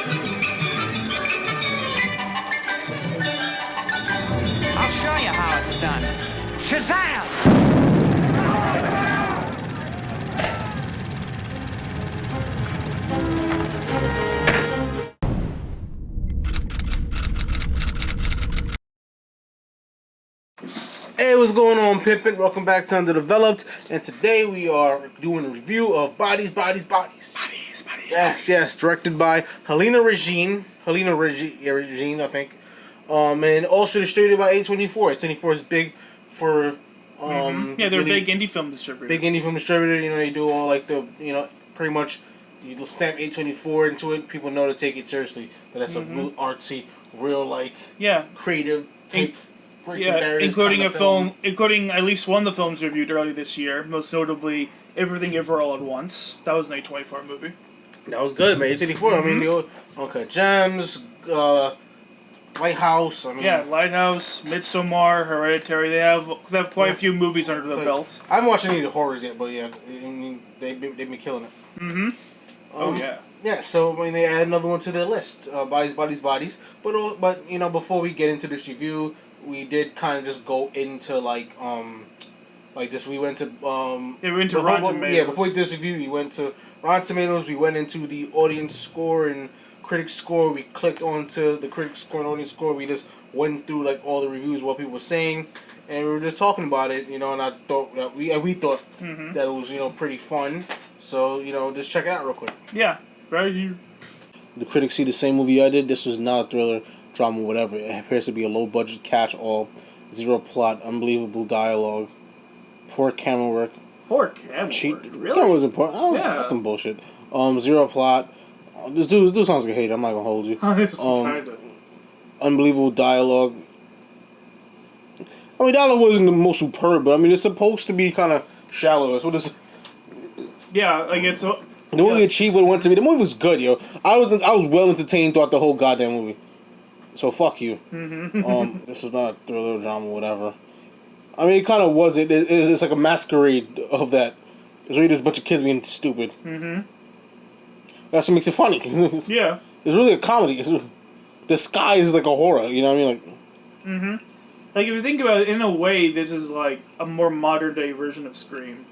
I'll show you how it's done. Shazam! Hey, what's going on, Pimpin'? Welcome back to Underdeveloped, and today we are doing a review of Bodies. Yes, directed by Helena Regine, I think. And also distributed by A24. A24 is big for Yeah, they're a big indie film distributor. Big indie film distributor. You know, they do all like the pretty much you stamp A24 into it. People know to take it seriously. That's a real artsy, real creative type. Including a film, including at least one of the films reviewed early this year, most notably Everything Ever All at Once. That was an A24 movie. That was good, man. A24. I mean, the old Uncut Gems, Lighthouse. Lighthouse, Midsommar, Hereditary. They have quite a few movies under their belt. I haven't watched any of the horrors yet, but yeah, I mean, they've been killing it. Yeah, so I mean, they add another one to their list. Bodies. But before we get into this review, we did kind of just go into we went to we went to Rotten Tomatoes. Yeah, before this review, we went to Rotten Tomatoes. We went into the audience score and critic score. We clicked onto the critic score and audience score. We just went through like all the reviews, what people were saying, and we were just talking about it. And I thought that we thought that it was pretty fun. So just check it out real quick. Yeah, right here. The critics see the same movie I did. This was not a thriller, drama, whatever. It appears to be a low-budget catch-all, zero plot, unbelievable dialogue, poor camera work. Poor camera work? Really? Camera was important. That's some bullshit. Zero plot. This dude sounds like a hater. I'm not gonna hold you. Unbelievable dialogue. I mean, dialogue wasn't the most superb, but I mean, it's supposed to be kind of shallow. That's what it's. Yeah, like it's. The movie achieved what it wanted to be. The movie was good, yo. I was well entertained throughout the whole goddamn movie. So fuck you. This is not a thriller, drama, whatever. I mean, it kind of was. It's like a masquerade of that. It's really just a bunch of kids being stupid. That's what makes it funny. Yeah. It's really a comedy. The sky is like a horror. You know what I mean? Like if you think about it, in a way, this is like a more modern day version of Scream.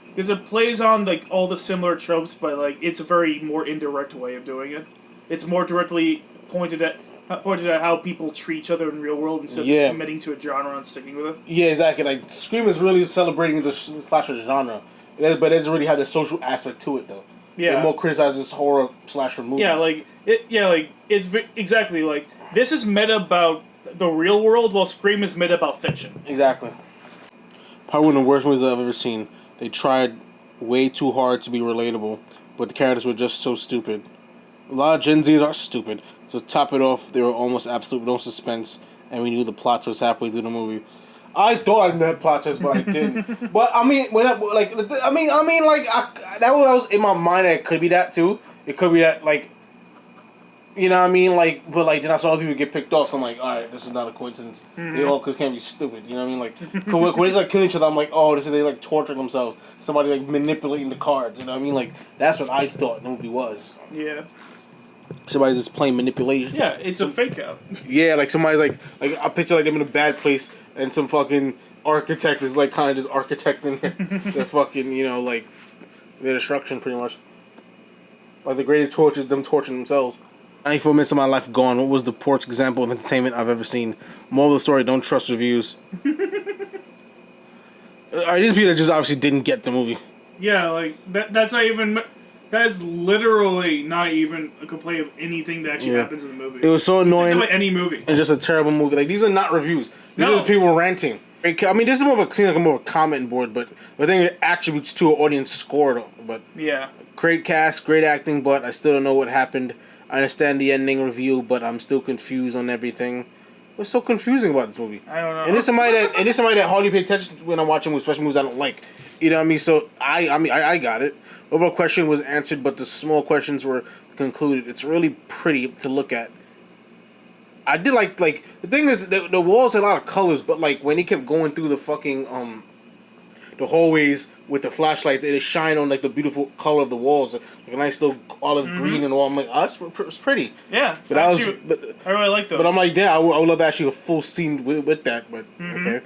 Because it plays on like all the similar tropes, but like it's a very more indirect way of doing it. It's more directly pointed at how people treat each other in the real world instead of just committing to a genre and sticking with it. Yeah, exactly. Like Scream is really celebrating the slasher genre, but it doesn't really have the social aspect to it though. Yeah, it more criticizes horror slasher movies. It's exactly like this is meta about the real world, while Scream is meta about fiction. Exactly. Probably one of the worst movies I've ever seen. They tried way too hard to be relatable, but the characters were just so stupid. A lot of Gen Zs are stupid. To top it off, they were almost absolute no suspense, and we knew the plot twist halfway through the movie. I thought I knew that plot twist, but I didn't. But I mean, that was in my mind. That it could be that too. It could be that you know what I mean? But then I saw other people get picked off, so I'm like, alright, this is not a coincidence. They all can't be stupid, you know what I mean? When it's killing each other, I'm like, oh, this is they torturing themselves. Somebody manipulating the cards, you know what I mean? That's what I thought the movie was. Yeah. Somebody's just playing manipulation. Yeah, it's a fake out. Yeah, somebody's I picture them in a bad place, and some fucking architect is kind of just architecting their fucking, their destruction pretty much. The greatest torture is them torturing themselves. 94 minutes of my life gone. What was the poorest example of entertainment I've ever seen? Moral of the story, don't trust reviews. These people just obviously didn't get the movie. Yeah, that's not even... That is literally not even a complaint of anything that actually happens in the movie. It was so annoying. Like any movie. It's just a terrible movie. These are not reviews. These are just people ranting. I mean, this is more of a comment board, but I think it attributes to an audience score. But yeah, great cast, great acting, but I still don't know what happened. I understand the ending review, but I'm still confused on everything. What's so confusing about this movie? I don't know. And this somebody that hardly pay attention when I'm watching movies, especially movies I don't like. You know what I mean? So I got it. Overall question was answered, but the small questions were concluded. It's really pretty to look at. I did like the thing is the walls had a lot of colors, but when he kept going through the fucking the hallways with the flashlights, and it shine on like the beautiful color of the walls, like a nice little olive green and all. I'm like, oh, it's pretty. Yeah, But I really like those. But I'm like, yeah, I would love actually a full scene with that. But okay,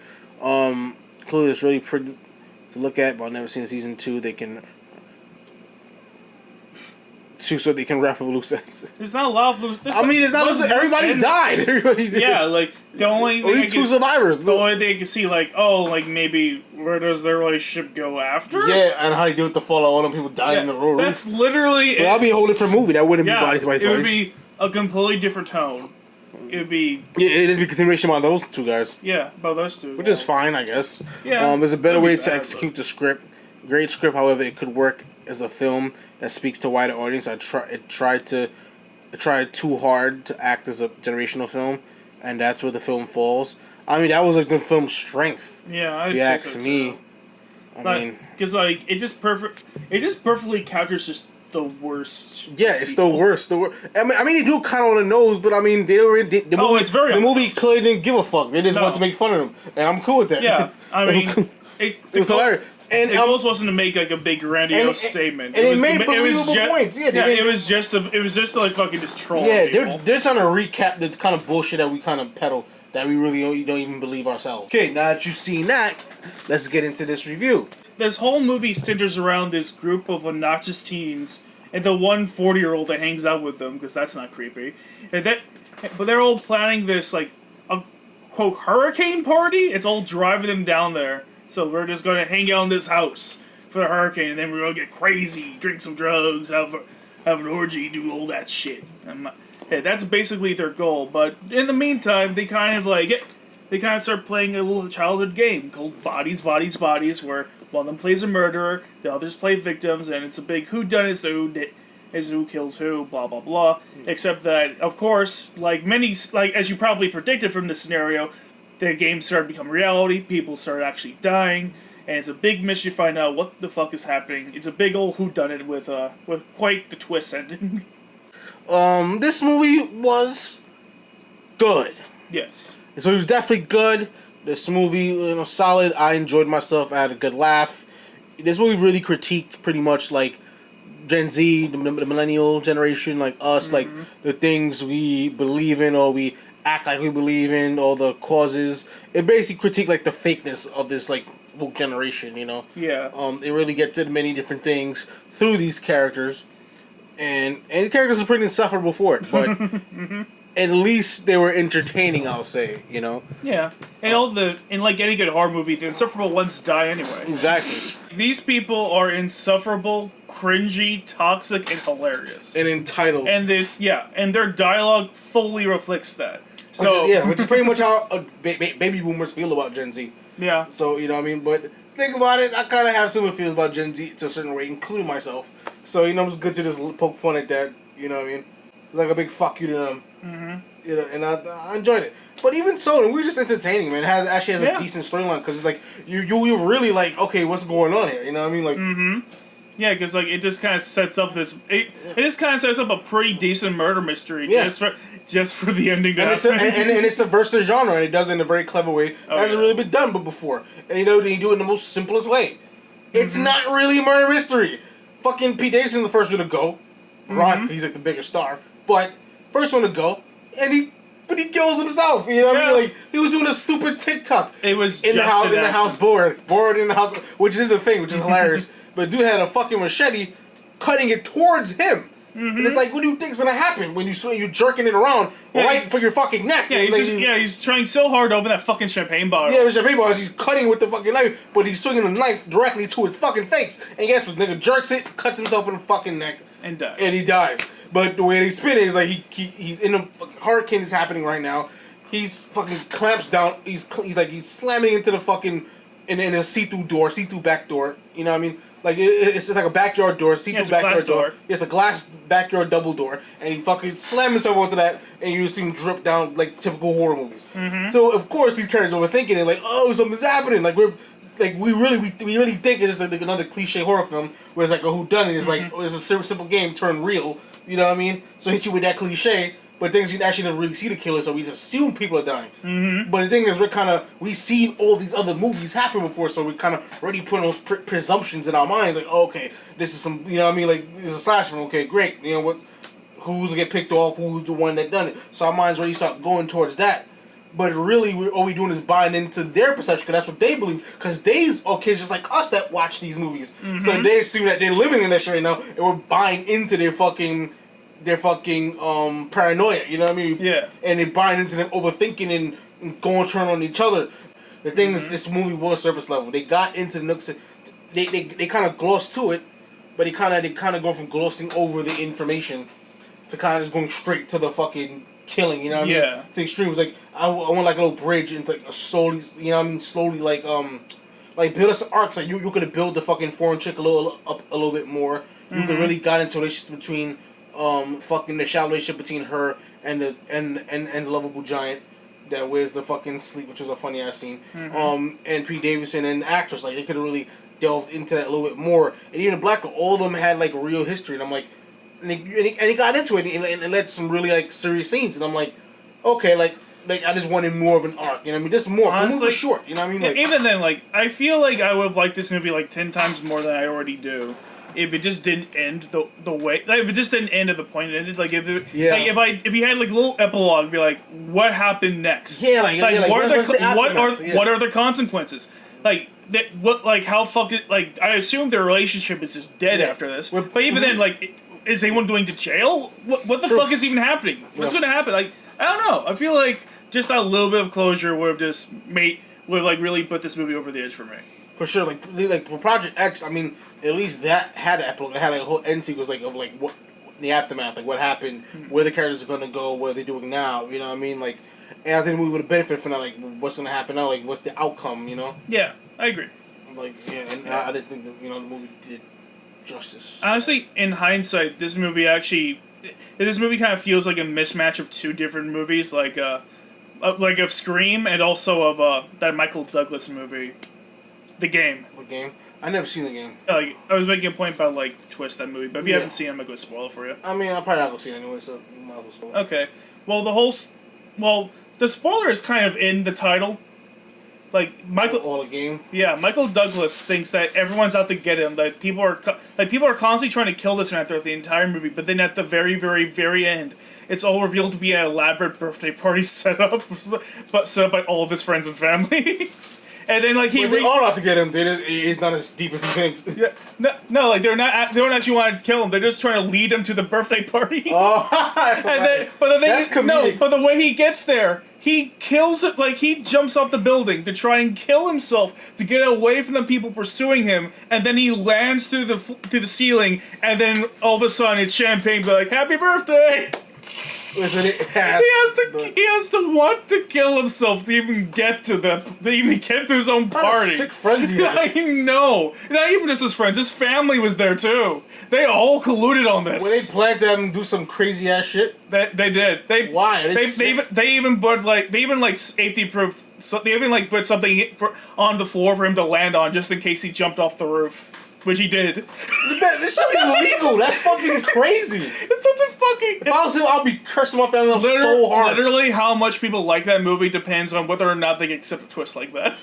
clearly it's really pretty to look at. But I've never seen season 2. They can. So they can wrap up loose ends. There's not a lot of loose. I mean, it's not loose. Everybody died. Everybody did. Yeah, like the only only 2 survivors. The only thing you can see, like, oh, like maybe where does their relationship go after? Yeah, and how you deal with the fallout. All them people died in the room. That's literally. But that'll be a whole different movie. That wouldn't be bodies. It would be a completely different tone. It would be. Yeah, it is be continuation on those 2 guys. Yeah, about those 2. Which is fine, I guess. Yeah. There's a better way to execute the script. Great script, however, it could work as a film that speaks to a wider audience. It tried too hard to act as a generational film, and that's where the film falls. I mean, that was like the film's strength. Yeah, I'd say so me. I mean, because like it just perfectly captures just the worst. Yeah, it's the worst. I mean, they do kind of on the nose, but I mean, the movie clearly didn't give a fuck. They just wanted to make fun of them, and I'm cool with that. Yeah, I mean, it was hilarious. And the goal wasn't to make like a big grandiose statement. And it made believable points. Yeah, it was just to like fucking just troll. Yeah, they're trying to recap the kind of bullshit that we kind of peddle that we really don't even believe ourselves. Okay, now that you've seen that, let's get into this review. This whole movie centers around this group of obnoxious teens and the one 40-year-old that hangs out with them, because that's not creepy. But they're all planning this like a quote hurricane party. It's all driving them down there. So we're just going to hang out in this house for the hurricane, and then we're going to get crazy, drink some drugs, have an orgy, do all that shit. That's basically their goal. But in the meantime, they kind of start playing a little childhood game called Bodies, Bodies, Bodies, where one of them plays a murderer, the others play victims, and it's a big whodunit, so who kills who, blah blah blah. Except that, of course, like as you probably predicted from this scenario, the game started to become reality, people started actually dying, and it's a big mystery to find out what the fuck is happening. It's a big old whodunit with quite the twist ending. This movie was good. Yes. So it was definitely good. This movie, solid. I enjoyed myself. I had a good laugh. This movie really critiqued pretty much like Gen Z, the millennial generation, like us, like the things we believe in or we act like we believe in, all the causes. It basically critiqued like the fakeness of this like woke generation, Yeah. It really gets to many different things through these characters, and the characters are pretty insufferable for it, but at least they were entertaining. I'll say, Yeah, and like any good horror movie, the insufferable ones die anyway. Exactly. These people are insufferable, cringy, toxic, and hilarious, and entitled. And their dialogue fully reflects that. Which is pretty much how baby boomers feel about Gen Z. Yeah. So, what I mean? But think about it, I kind of have similar feelings about Gen Z to a certain way, including myself. So, it's good to just poke fun at that, what I mean? It's like a big fuck you to them. Mm-hmm. And I enjoyed it. But even so, we were just entertaining, man. It actually has a decent storyline, because it's like, you're really like, okay, what's going on here? You know what I mean? Like, yeah, because like it just kind of sets up it just kind of sets up a pretty decent murder mystery just for the ending to happen. And it's a versatile genre, and it does it in a very clever way. It hasn't really been done before. And they do it in the most simplest way. It's not really a murder mystery. Fucking Pete Davidson's the first one to go. Right, he's like the biggest star. But first one to go, but he kills himself. You know what I mean? Like, he was doing a stupid TikTok. It was in the house, bored in the house, which is a thing, which is hilarious. But dude had a fucking machete, cutting it towards him. And it's like, what do you think's gonna happen when you're jerking it around right for your fucking neck? Yeah, he's trying so hard to open that fucking champagne bottle. Yeah, with champagne bottles, he's cutting with the fucking knife, but he's swinging the knife directly to his fucking face. And guess what? Nigga jerks it, cuts himself in the fucking neck, and dies. And he dies. But the way they spin it is like he's in a hurricane is happening right now. He's fucking clamps down. He's slamming into the fucking in a see-through back door. You know what I mean? Like it's just like a backyard door, see-through backyard door. It's a glass backyard double door, and he fucking slams himself onto that, and you see him drip down like typical horror movies. So of course these characters are overthinking it, like, oh, something's happening. Like we really think it's just like another cliche horror film where it's like a whodunit. It's like it's a simple game turned real. You know what I mean? So hit you with that cliche, But things you actually never really see the killer, so we just assume people are dying. Mm-hmm. But the thing is, we've seen all these other movies happen before, so we kind of already put those presumptions in our mind, like, oh, okay, this is some, you know what I mean, like, this is a slasher, okay, great, you know, who's gonna get picked off, who's the one that done it. So our minds already start going towards that. But really, all we doing is buying into their perception, because that's what they believe. Because they's kids just like us that watch these movies. Mm-hmm. So they assume that they're living in that shit right now, and we're buying into their fucking paranoia. You know what I mean? Yeah. And they're buying into them overthinking and going turn on each other. The thing is, this movie was surface level. They got into the nooks. They kind of glossed to it, but they kind of go from glossing over the information to kind of just going straight to the fucking killing, you know what I mean? Yeah. To extremes. Like, I want like a little bridge into like a slowly, you know what I mean? Slowly, like build us arcs. Like, you could have built the fucking foreign chick a little bit more. You could really got into a relationship between, fucking the shallow relationship between her and the lovable giant that wears the fucking sleep, which was a funny ass scene. And Pete Davidson and the actress, like, they could have really delved into that a little bit more. And even Black, all of them had like real history, and I'm like, and he got into it, and led some really like serious scenes, and I'm like, okay, like I just wanted more of an arc, you know what I mean? Just more. Honestly, the movie short, you know what I mean? Like, even then, like, I feel like I would have liked this movie like 10 times more than I already do. If it just didn't end the way, like, if it just didn't end at the point it ended, like, if you had like a little epilogue, be like, what happened next? Yeah, like what are the consequences? Like that, what, like, how fucked it? Like, I assume their relationship is just dead after this. But even then, like, is anyone going to jail? What the fuck is even happening? What's going to happen? Like, I don't know. I feel like just that little bit of closure would have just really put this movie over the edge for me. For sure, like for Project X, I mean, at least that had an epilogue. It had like a whole end sequence, like, of like what the aftermath, like what happened, where the characters are gonna go, what they're doing now. You know what I mean? Like, and I think the movie would have benefited from that. Like, what's gonna happen now? Like, what's the outcome? You know? Yeah, I agree. Like, yeah, and I didn't think that, the movie did justice. Honestly, in hindsight, this movie kind of feels like a mismatch of two different movies, like of Scream and also of that Michael Douglas movie, The Game. The Game? I never seen The Game. Like, I was making a point about like the twist of that movie, but if you haven't seen it, I'm not going to spoil it for you. I mean, I'm probably not going to see it anyway, so you might as well spoil it. Okay. Well, the spoiler is kind of in the title. Like, All the game. Yeah, Michael Douglas thinks that everyone's out to get him. That people are constantly trying to kill this man throughout the entire movie. But then at the very, very, very end, it's all revealed to be an elaborate birthday party set up by all of his friends and family. And then, like, they're all out to get him. It's not as deep as he thinks. Yeah, no, like, they don't actually want to kill him. They're just trying to lead him to the birthday party. Oh, that's but the way he gets there, he kills it. Like, he jumps off the building to try and kill himself to get away from the people pursuing him, and then he lands through the ceiling, and then all of a sudden it's champagne, like, "Happy birthday!" Listen, he has to want to kill himself to even get to his own party. Sick friends he had. I know. Not even just his friends. His family was there too. They all colluded on this. When they planned to have him do some crazy ass shit. They did. Why? They even put safety proof. So they even like put something on the floor for him to land on, just in case he jumped off the roof. Which he did. This shit is illegal. That's fucking crazy. It's such a fucking... If I was him, I'd be cursing my family so hard. Literally, how much people like that movie depends on whether or not they accept a twist like that.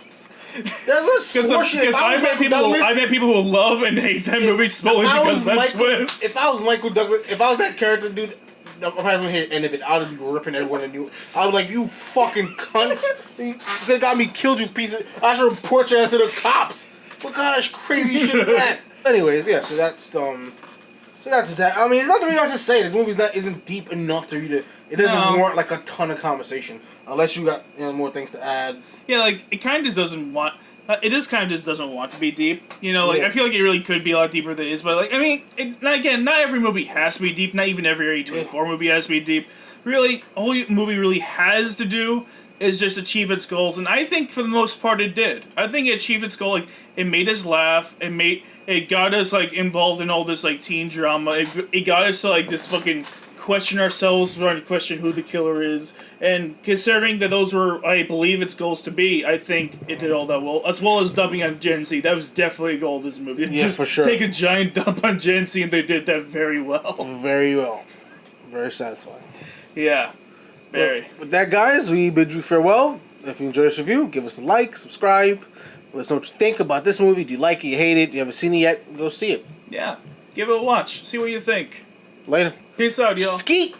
That's a horseshit. Because I've met people who love and hate that movie solely because of that twist. If I was Michael Douglas, if I was that character, dude, I'm probably gonna hear the end of it. I would be ripping everyone a new. I was like, you fucking cunts. You could have got me killed, you piece of... I should report your ass to the cops. What kind of crazy shit is that? Anyways, yeah, so that's that. I mean, there's nothing really else to say. This movie isn't deep enough to read it. It doesn't warrant like a ton of conversation, unless you got more things to add. Yeah, like it kind of just doesn't want. It just kind of just doesn't want to be deep. Like I feel like it really could be a lot deeper than it is. But like, I mean, again, not every movie has to be deep. Not even every A24 movie has to be deep. Really, all a movie really has to do is just achieve its goals, and I think for the most part it did. I think it achieved its goal. Like, it made us laugh. It got us like involved in all this like teen drama. It got us to like just fucking question ourselves, trying to question who the killer is. And considering that those were, I believe, its goals to be, I think it did all that well. As well as dubbing on Gen Z. That was definitely a goal of this movie. Yeah, for sure. Take a giant dump on Gen Z, and they did that very well. Very well. Very satisfying. Yeah. Very. Well, with that, guys, we bid you farewell. If you enjoyed this review, give us a like, subscribe. Let us know what you think about this movie. Do you like it? You hate it? You haven't seen it yet? Go see it. Yeah. Give it a watch. See what you think. Later. Peace out, y'all. Skeet!